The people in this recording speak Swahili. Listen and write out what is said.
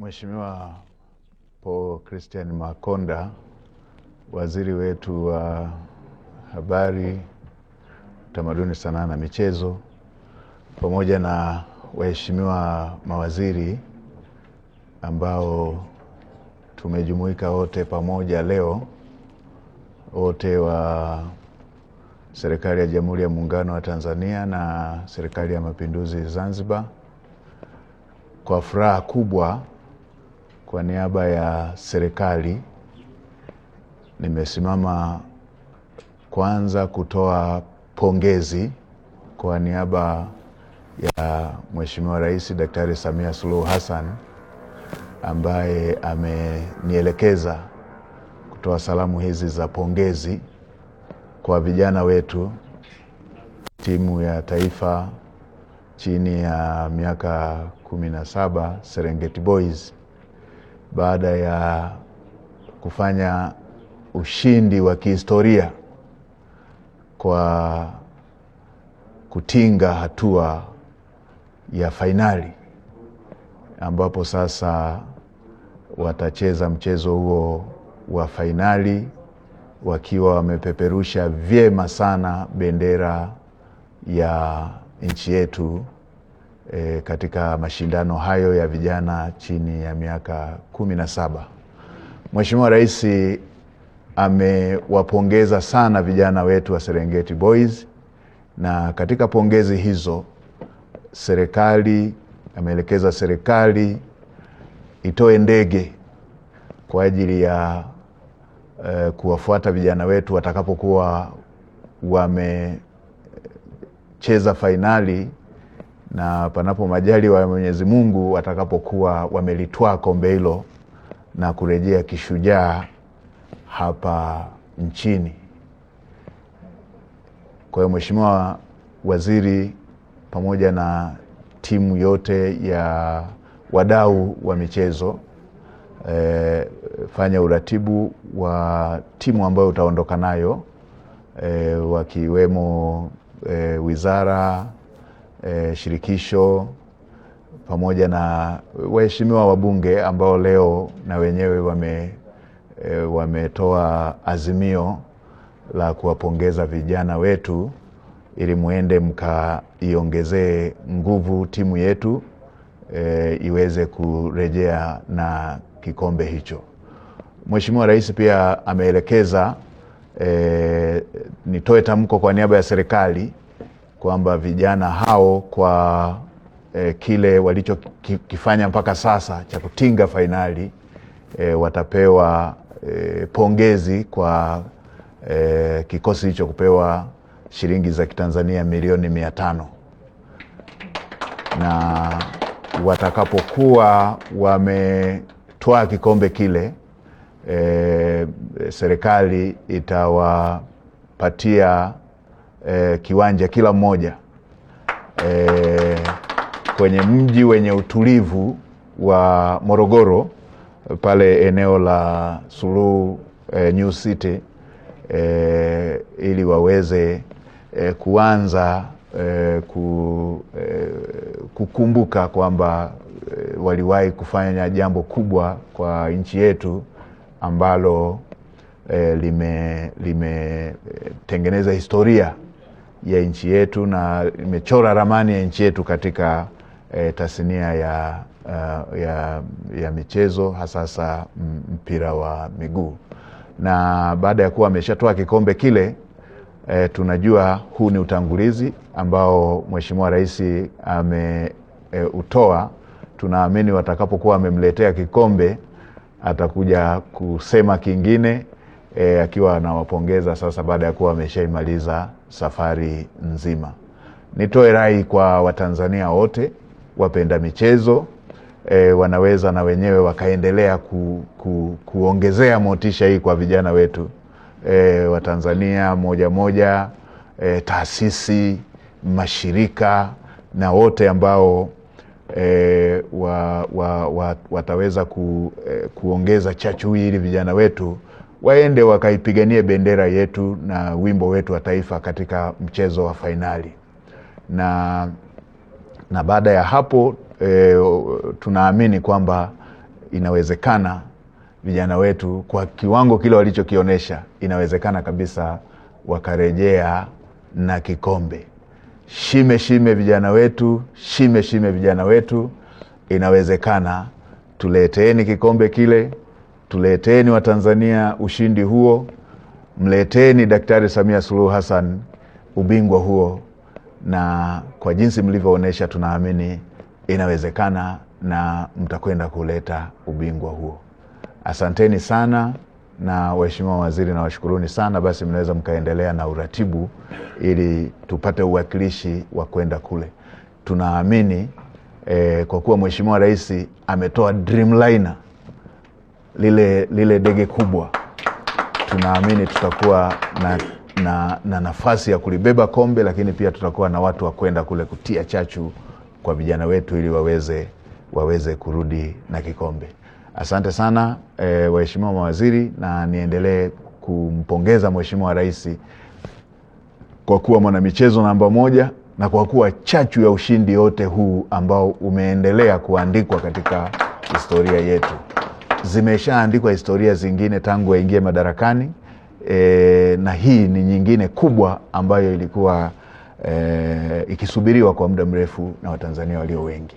Mheshimiwa Paul Christian Makonda, waziri wetu wa habari, utamaduni, sanaa na michezo, pamoja na waheshimiwa mawaziri ambao tumejumuika wote pamoja leo, wote wa serikali ya Jamhuri ya Muungano wa Tanzania na serikali ya Mapinduzi Zanzibar, kwa furaha kubwa kwa niaba ya serikali nimesimama kwanza kutoa pongezi kwa niaba ya Mheshimiwa Rais Daktari Samia Suluhu Hassan ambaye amenielekeza kutoa salamu hizi za pongezi kwa vijana wetu, timu ya taifa chini ya miaka 17 Serengeti Boys, baada ya kufanya ushindi wa kihistoria kwa kutinga hatua ya fainali, ambapo sasa watacheza mchezo huo wa fainali wakiwa wamepeperusha vyema sana bendera ya nchi yetu katika mashindano hayo ya vijana chini ya miaka 17. Mheshimiwa Rais amewapongeza sana vijana wetu wa Serengeti Boys, na katika pongezi hizo ameelekeza serikali itoe ndege kwa ajili ya kuwafuata vijana wetu watakapokuwa wamecheza fainali, na panapo majaliwa ya Mwenyezi Mungu watakapokuwa wamelitwaa kombe hilo na kurejea kishujaa hapa nchini. Kwa hiyo Mheshimiwa Waziri pamoja na timu yote ya wadau wa michezo, fanya uratibu wa timu ambayo utaondoka nayo, wakiwemo wizara, shirikisho, pamoja na waheshimiwa wabunge ambao leo na wenyewe wametoa azimio la kuwapongeza vijana wetu ili muende mkaiongezee nguvu timu yetu iweze kurejea na kikombe hicho. Mheshimiwa Rais pia ameelekeza nitoe tamko kwa niaba ya serikali kwamba vijana hao kwa kile walichokifanya mpaka sasa cha kutinga fainali watapewa pongezi kwa kikosi hicho kupewa shilingi za Kitanzania milioni 500, na watakapokuwa wametwaa kikombe kile serikali itawapatia kiwanja kila mmoja kwenye mji wenye utulivu wa Morogoro, pale eneo la Suluhu New City, ili waweze kuanza kukumbuka kwamba waliwahi kufanya jambo kubwa kwa nchi yetu ambalo limetengeneza historia ya nchi yetu na imechora ramani ya nchi yetu katika tasnia ya michezo, hasa mpira wa miguu. Na baada ya kuwa ameshatoa kikombe kile, tunajua huu ni utangulizi ambao Mheshimiwa Rais ameutoa. Tunaamini watakapokuwa wamemletea kikombe atakuja kusema kingine akiwa anawapongeza sasa baada ya kuwa wameshaimaliza safari nzima. Nitoe rai kwa Watanzania wote wapenda michezo, wanaweza na wenyewe wakaendelea kuongezea motisha hii kwa vijana wetu Watanzania moja, taasisi, mashirika na wote ambao wataweza kuongeza chachu hii ili vijana wetu waende wakaipiganie bendera yetu na wimbo wetu wa taifa katika mchezo wa fainali. Na baada ya hapo tunaamini kwamba inawezekana vijana wetu kwa kiwango kile walichokionyesha, inawezekana kabisa wakarejea na kikombe. Shime vijana wetu, shime vijana wetu, inawezekana. Tuleteeni kikombe kile, tuleteeni Watanzania ushindi huo, mleteni Daktari Samia Suluhu Hassan ubingwa huo, na kwa jinsi mlivyoonyesha tunaamini inawezekana na mtakwenda kuleta ubingwa huo. Asanteni sana, na waheshimiwa waziri na washukuruni sana. Basi mnaweza mkaendelea na uratibu ili tupate uwakilishi wa kwenda kule. Tunaamini kwa kuwa Mheshimiwa Rais ametoa Dreamliner, lile ndege kubwa, tunaamini tutakuwa na nafasi ya kulibeba kombe, lakini pia tutakuwa na watu wa kwenda kule kutia chachu kwa vijana wetu ili waweze kurudi na kikombe. Asante sana waheshimiwa mawaziri, na niendelee kumpongeza Mheshimiwa Rais kwa kuwa mwanamichezo namba moja na kwa kuwa chachu ya ushindi yote huu ambao umeendelea kuandikwa katika historia yetu. Zimeshaandikwa historia zingine tangu aingie madarakani, na hii ni nyingine kubwa ambayo ilikuwa ikisubiriwa kwa muda mrefu na Watanzania walio wengi.